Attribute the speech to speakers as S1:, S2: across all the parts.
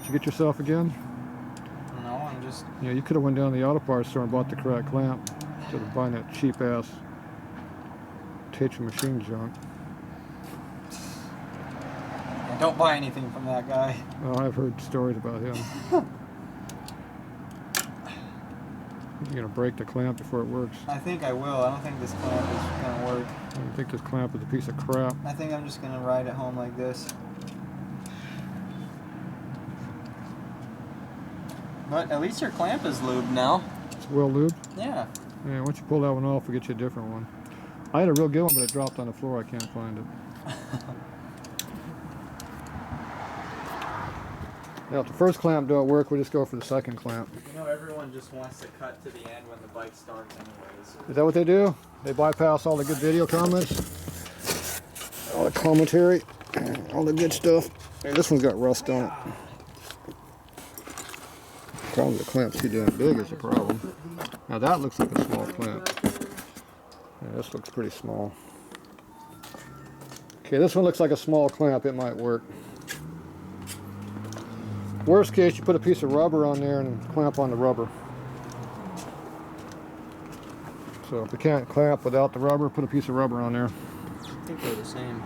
S1: you get yourself again?
S2: No, I'm just...
S1: Yeah, you could have went down to the auto parts store and bought the correct clamp instead of buying that cheap ass Tatro machine junk.
S2: Yeah, don't buy anything from that guy.
S1: Oh, I've heard stories about him. You're gonna break the clamp before it works.
S2: I think I will. I don't think this clamp is gonna work.
S1: I think this clamp is a piece of crap.
S2: I think I'm just gonna ride it home like this. But at least your clamp is lubed now.
S1: It's well lubed?
S2: Yeah.
S1: Yeah, once you pull that one off, we'll get you a different one. I had a real good one, but it dropped on the floor. I can't find it. Now, if the first clamp don't work, we'll just go for the second clamp.
S2: You know, everyone just wants to cut to the end when the bike starts anyways.
S1: Is that what they do? They bypass all the good video comments? All the commentary? All the good stuff? Hey, this one's got rust on it. The problem with the clamp's too damn big is the problem. Now that looks like a small clamp. Yeah, this looks pretty small. Okay, this one looks like a small clamp. It might work. Worst case, you put a piece of rubber on there and clamp on the rubber. So if you can't clamp without the rubber, put a piece of rubber on there.
S2: I think they're the same.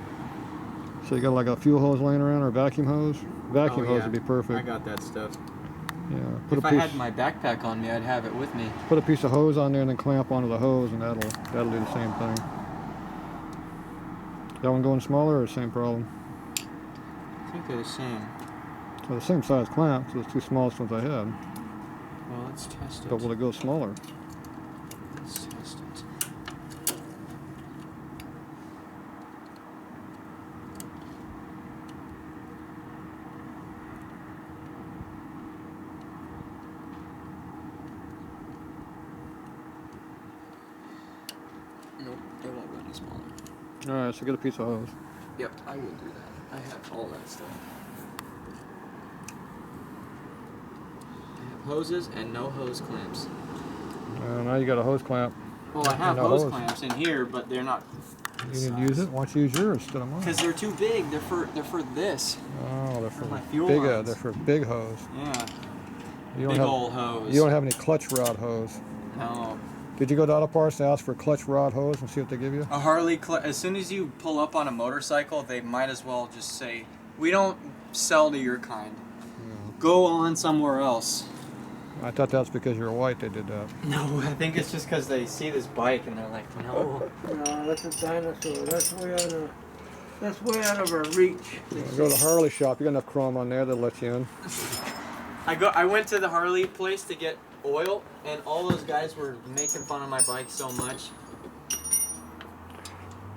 S1: So you got like a fuel hose laying around or a vacuum hose? Vacuum hose would be perfect.
S2: I got that stuff.
S1: Yeah.
S2: If I had my backpack on me, I'd have it with me.
S1: Put a piece of hose on there and then clamp onto the hose, and that'll do the same thing. That one going smaller or the same problem?
S2: I think they're the same.
S1: So the same size clamp, so the two smallest ones I had.
S2: Well, let's test it.
S1: But will it go smaller?
S2: Let's test it. Nope, it won't go any smaller.
S1: Alright, so get a piece of hose.
S2: Yep, I will do that. I have all that stuff. I have hoses and no hose clamps.
S1: Now you got a hose clamp.
S2: Well, I have
S1: no
S2: hose
S1: hose
S2: clamps in here, but they're not.
S1: You need to use it? Why don't you use yours instead of mine?
S2: Because they're too big. They're for this.
S1: Oh, they're for
S2: my fuel
S1: big.
S2: lines.
S1: They're for big hose.
S2: Yeah.
S1: You don't
S2: Big
S1: have,
S2: old hose.
S1: You don't have any clutch rod hose.
S2: No.
S1: Did you go to auto parts to ask for clutch rod hose and see what they give you?
S2: A Harley, as soon as you pull up on a motorcycle, they might as well just say, "We don't sell to your kind.
S1: Yeah.
S2: Go on somewhere else."
S1: I thought that's because you're white they did that.
S2: No, I think it's just because they see this bike and they're like, "No."
S3: No, that's a dinosaur. That's way out of our reach.
S1: Go to the Harley shop. You got enough chrome on there, they'll let you in.
S2: I went to the Harley place to get oil, and all those guys were making fun of my bike so much.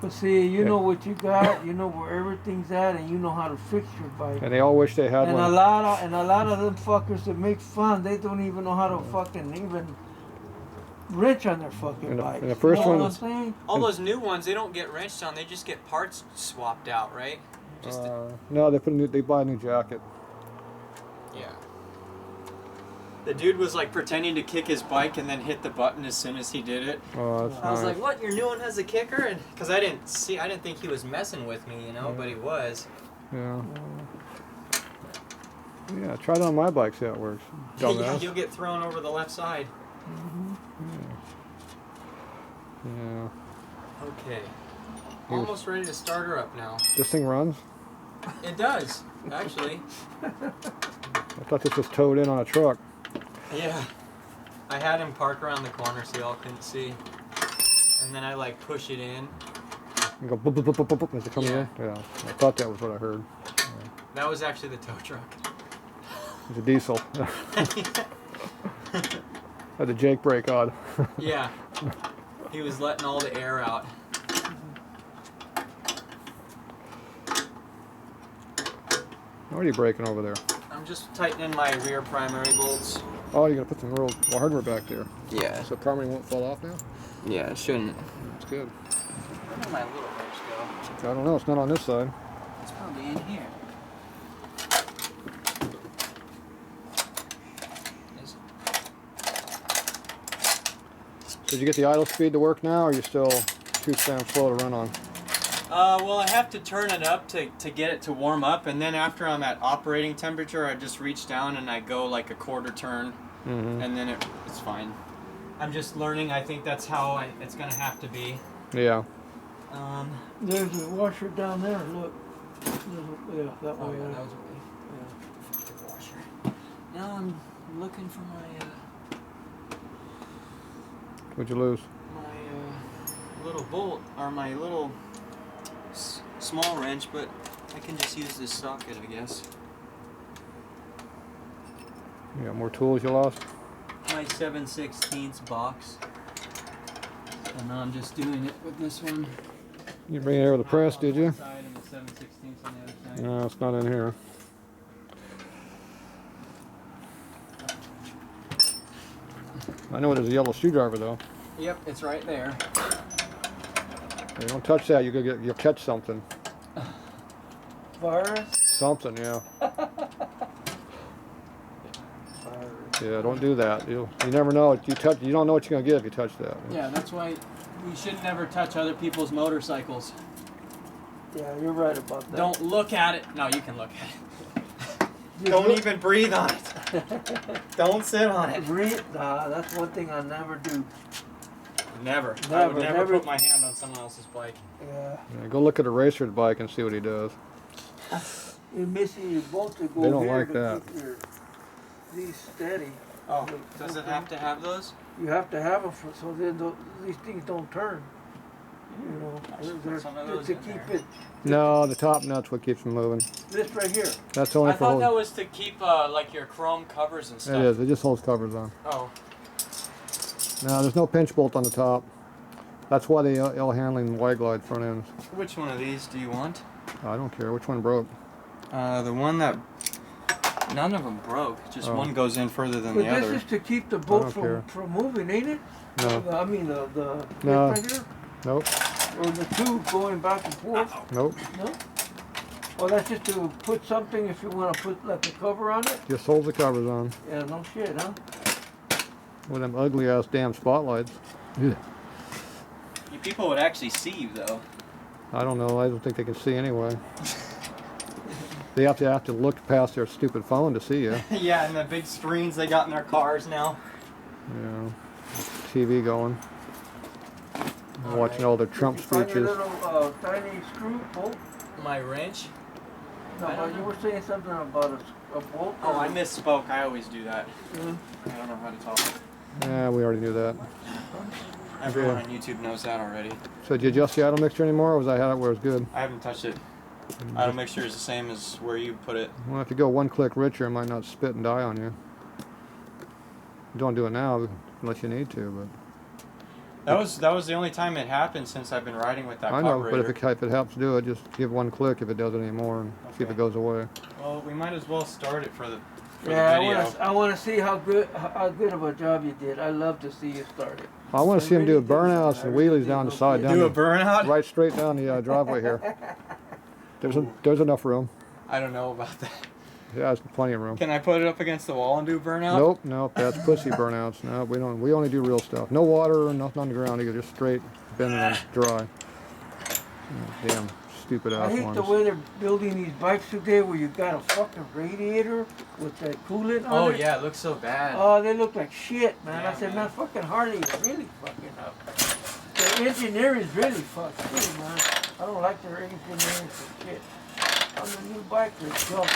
S3: But see, you know what you got, you know where everything's at, and you know how to fix your bike.
S1: And they all wish they had
S3: And
S1: one.
S3: a lot of them fuckers that make fun, they don't even know how to fucking even wrench on their fucking bike.
S1: And the first
S3: you know
S1: one,
S3: what I'm saying?
S2: All those new ones, they don't get wrenched on; they just get parts swapped out, right? Just
S1: no, they buy a new jacket.
S2: yeah. The dude was like pretending to kick his bike and then hit the button as soon as he did it.
S1: Oh, that's
S2: I was
S1: nice.
S2: like, "What? Your new one has a kicker?" And because I didn't think he was messing with me, you know, but he was.
S1: Yeah. Yeah, try it on my bike, see how it works. Dumbass.
S2: You'll get thrown over the left side.
S1: Yeah.
S2: Okay. Almost ready to start her up now.
S1: This thing runs?
S2: It does, actually.
S1: I thought this was towed in on a truck.
S2: Yeah. I had him park around the corner so y'all couldn't see. And then I like push it in.
S1: You go boop, boop, boop, boop, boop, as it comes in? Yeah. I thought that was what I heard. Yeah.
S2: That was actually the tow truck.
S1: It's a diesel. Had the Jake brake on.
S2: Yeah. He was letting all the air out.
S1: What are you breaking over there?
S2: I'm just tightening my rear primary bolts.
S1: Oh, you're going to put some real hardware back there.
S2: Yeah.
S1: So primary won't fall off now?
S2: Yeah, it shouldn't.
S1: That's good.
S2: Where did my little wrench go?
S1: I don't know. It's not on this side.
S2: It's probably in here.
S1: Did you get the idle speed to work now, or are you still too damn slow to run on?
S2: Well, I have to turn it up to get it to warm up, and then after I'm at operating temperature, I just reach down and I go like a quarter turn, and then it's fine. I'm just learning. I think that's how it's gonna have to be.
S1: Yeah.
S3: There's a washer down there. Look. Yeah, that way.
S2: Yeah, that was okay. Yeah. Washer. Now I'm looking for my
S1: What'd you lose?
S2: my little bolt or my little small wrench, but I can just use this socket, I guess.
S1: You got more tools you lost?
S2: My 7/16 box. And now I'm just doing it with this one.
S1: You bring it over the press, did you?
S2: On one side and the 7/16 on the other side.
S1: No, it's not in here. I know there's a yellow screwdriver though.
S2: Yep, it's right there.
S1: Hey, don't touch that. You'll catch something.
S3: Virus.
S1: Something, yeah. Yeah, don't do that. You never know. You don't know what you're gonna get if you touch that.
S2: Yeah, that's why we should never touch other people's motorcycles.
S3: Yeah, you're right about that.
S2: Don't look at it. No, you can look at it. Don't even breathe on it. Don't sit on it.
S3: Breathe. That's one thing I never do.
S2: Never. I would never put my hand on someone else's bike.
S3: Yeah.
S1: Yeah, go look at a racer's bike and see what he does.
S3: You're missing your bolt to go
S1: They don't
S3: here
S1: like
S3: to
S1: that.
S3: keep these steady.
S2: Oh, does it have to have those?
S3: You have to have them so then these things don't turn. You know,
S2: Put some of those
S3: to
S2: in
S3: keep
S2: there.
S3: it.
S1: No, the top nut's what keeps them moving.
S3: This right here.
S1: That's only
S2: I
S1: for
S2: thought
S1: holding.
S2: that was to keep like your chrome covers and stuff.
S1: It is. It just holds covers on.
S2: Oh.
S1: No, there's no pinch bolt on the top. That's why they L handling wide glide front ends.
S2: Which one of these do you want?
S1: I don't care which one broke.
S2: The one that. None of them broke. Just one goes in further than
S3: But
S2: the
S3: this
S2: other.
S3: is to keep the bolt
S1: don't care.
S3: from moving, ain't it?
S1: No.
S3: I mean the
S1: No.
S3: right here,
S1: Nope.
S3: or the tube going back and forth.
S1: Nope.
S3: No. Well, that's just to put something if you want to put like the cover on it.
S1: Just holds the covers on.
S3: Yeah, no shit, huh?
S1: With them ugly ass damn spotlights. Yeah.
S2: You people would actually see you though.
S1: I don't know. I don't think they can see anyway. They have to look past their stupid phone to see you.
S2: Yeah, and the big screens they got in their cars now.
S1: Yeah. TV going. Watching all their Trump
S3: Did you find
S1: speeches.
S3: your little tiny screw bolt?
S2: My wrench?
S3: No,
S2: I don't
S3: you
S2: know.
S3: were saying something about a bolt.
S2: Oh, I misspoke. I always do that.
S3: Yeah.
S2: I don't know how to talk.
S1: Yeah, we already knew that.
S2: Everyone
S1: Yeah.
S2: on YouTube knows that already.
S1: So did you adjust the idle mixture anymore, or was I had it where it's good?
S2: I haven't touched it. Idle mixture is the same as where you put it.
S1: Well, if you go one click richer, it might not spit and die on you. Don't do it now unless you need to,
S2: That was the only time it happened since I've been riding with that
S1: but I know.
S2: carburetor.
S1: But if it helps do it, just give one click if it does it anymore and see if it
S2: Okay.
S1: goes away.
S2: Well, we might as well start it for the
S3: Yeah,
S2: video.
S3: I want to see how good of a job you did. I love to see you start it.
S1: I want to see him do
S3: really do.
S1: burnouts
S3: I
S1: and
S3: really
S1: wheelies
S3: do.
S1: down the side,
S3: Do
S1: down
S2: Do a
S1: the,
S2: burnout?
S1: right straight down the driveway here. There's enough room.
S2: I don't know about that.
S1: Yeah, there's plenty of room.
S2: Can I put it up against the wall and do burnout?
S1: Nope, that's pussy burnouts. No, we don't. We only do real stuff. No water, nothing on the ground. You just straight bending on dry. Oh, damn stupid
S3: I
S1: ass
S3: hate
S1: ones.
S3: the way they're building these bikes today, where you got a fucking radiator with that coolant on
S2: Oh
S3: it.
S2: yeah, it looks so bad.
S3: Oh, they look like shit, man.
S2: Yeah,
S3: I said,
S2: man.
S3: man, fucking Harley is really fucking up. Their engineering is really fucked too, man. I don't like their engineering for shit. On the new bike, they're junk.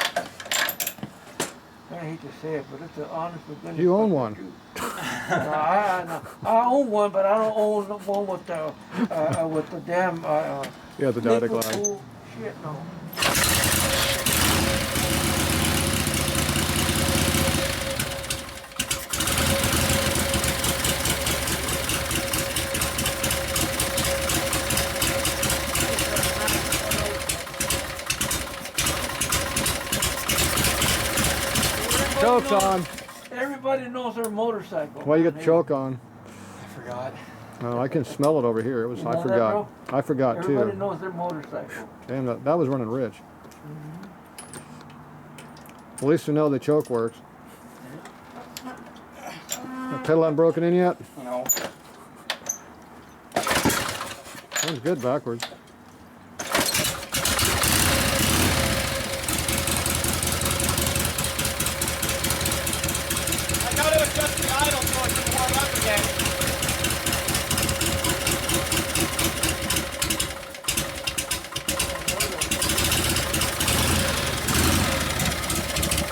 S3: I hate to say it, but it's an honest to goodness.
S1: You own
S3: fucking
S1: one.
S3: truth. I own one, but I don't own the one with the damn
S1: Yeah, the data
S3: liquid
S1: glide.
S3: cool shit. No.
S1: Choke's on.
S3: Everybody knows their motorcycle.
S1: Why you get the choke on?
S2: I forgot.
S1: No, I can smell it over here. It was.
S3: You
S1: I
S3: know that,
S1: forgot.
S3: bro?
S1: I forgot
S3: Everybody
S1: too.
S3: knows their motorcycle.
S1: Damn, that was running rich. At least we know the choke works. The pedal hasn't broken in yet?
S2: No.
S1: Sounds good backwards.
S2: adjust the idle so it can warm up again.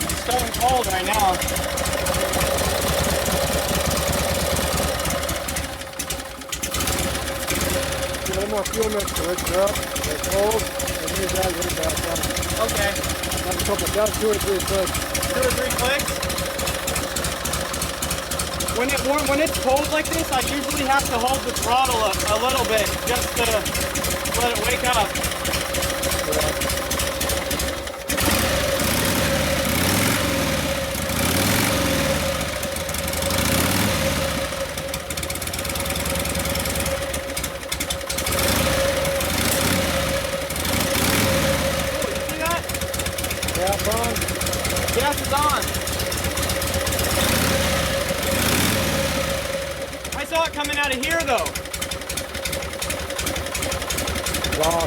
S2: It's stone cold right now.
S1: A little more fuel mix to rinse it up. They're cold. And use that to rinse out some.
S2: Okay.
S1: That's a couple, that's 2 or 3 clicks.
S2: 2 or 3 clicks. When it's cold like this, I usually have to hold the throttle a little bit just to let it wake up.
S1: Yeah.
S2: Gas is on. I saw it coming out of here though.
S1: Wow.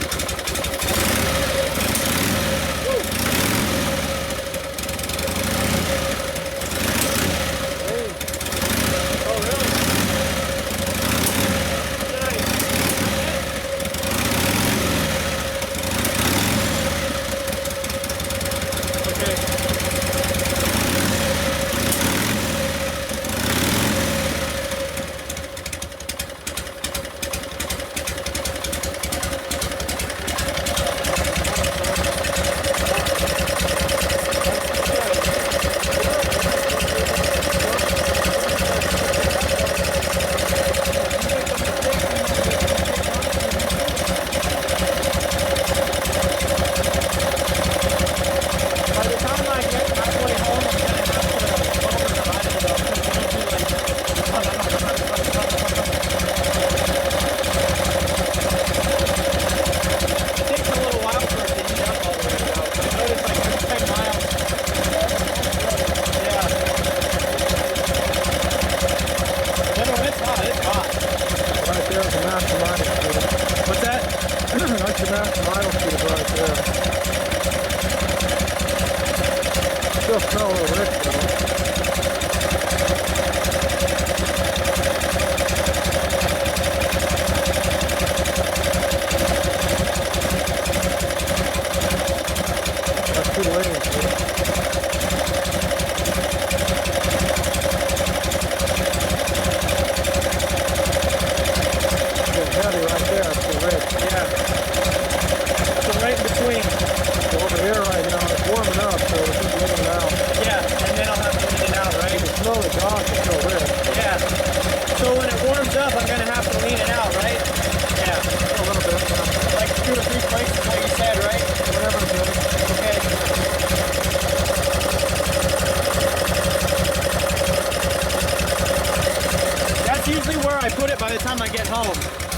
S2: By the time I get home.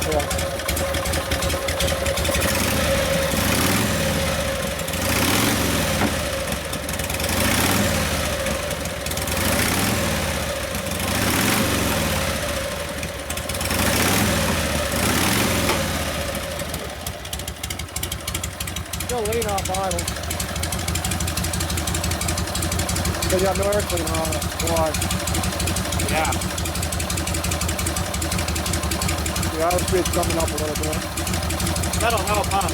S1: Yeah. Still lean off idle. They got no air cleaner on it. Why?
S2: Yeah.
S1: The idle speed's coming up a little bit.
S2: That'll help, huh?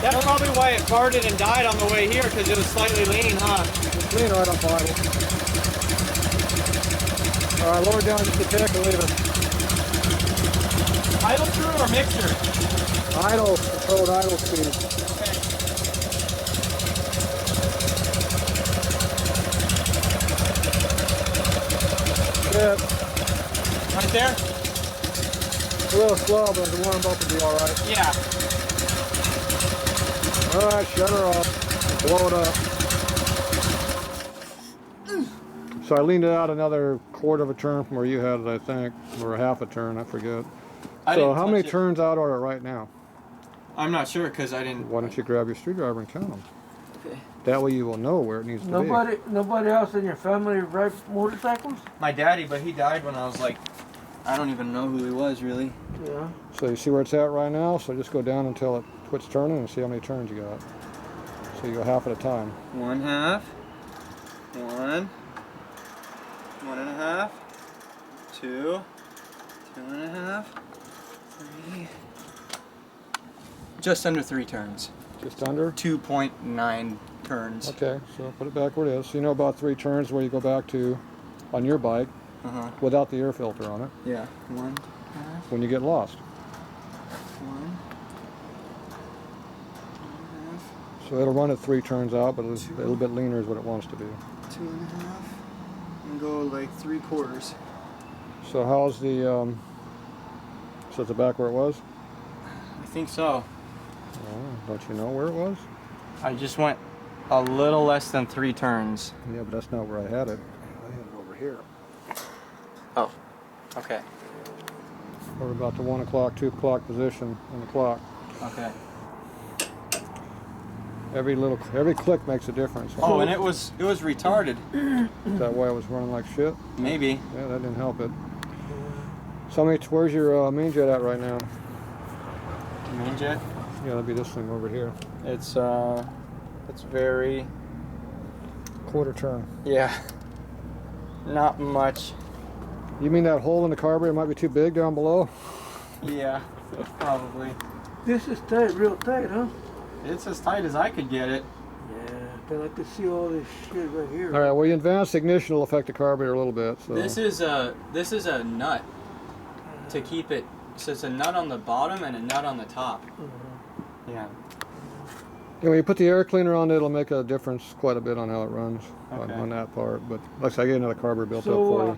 S2: That's probably why it farted and died on the way here, because it was slightly lean, huh?
S1: It's lean right off idle. Alright, lower down just a tick and leave it.
S2: Idle screw or mixer?
S1: Idle, controlled idle speed. Good.
S2: Right there?
S1: A little slow, but the warm up will be alright.
S2: Yeah.
S1: Alright, shut her off. Blow it up. So I leaned it out another quarter of a turn from where you had it, I think. Or half a turn, I forget. So how many turns out are it right now?
S2: I'm not sure because I didn't...
S1: Why don't you grab your screwdriver and count them?
S2: Okay.
S1: That way you will know where it needs to be.
S3: Nobody else in your family ride motorcycles?
S2: My daddy, but he died when I was like I don't even know who he was really.
S3: Yeah.
S1: So you see where it's at right now? So just go down until it quits turning and see how many turns you got. So you go half at a time.
S2: 1/2. 1. 1.5. 2. 2.5. 3. Just under 3 turns.
S1: Just under?
S2: 2.9 turns.
S1: Okay, so put it back where it is. So you know about 3 turns where you go back to on your bike without the air filter on it
S2: Yeah. 1.5.
S1: when you get lost.
S2: 1.
S1: So it'll run at 3 turns out, but it's a little bit leaner is what it wants to be.
S2: 2.5. And go like 3/4.
S1: So how's the, so it's back where it was?
S2: I think so.
S1: Oh, don't you know where it was?
S2: I just went a little less than 3 turns.
S1: Yeah, but that's not where I had it. I had it over here.
S2: Oh, okay.
S1: We're about the 1 o'clock, 2 o'clock position on the clock.
S2: Okay.
S1: Every click makes a difference.
S2: Oh, and it was retarded.
S1: Is that why I was running like shit?
S2: Maybe.
S1: Yeah, that didn't help it. So where's your main jet at right now?
S2: Main jet.
S1: Yeah, that'd be this thing over here.
S2: It's very,
S1: Quarter turn.
S2: yeah, not much.
S1: You mean that hole in the carburetor might be too big down below?
S2: Yeah, probably.
S3: This is tight, real tight, huh?
S2: It's as tight as I could get it.
S3: Yeah, but I can see all this shit right here.
S1: All right. Well, you advance ignition will affect the carburetor a little bit. So.
S2: This is a nut to keep it. So it's a nut on the bottom and a nut on the top. Yeah.
S1: Yeah, when you put the air cleaner on, it'll make a difference quite a bit on how it runs
S2: Okay.
S1: on that part. But like I said, I get another carburetor built up
S3: So,
S1: for you.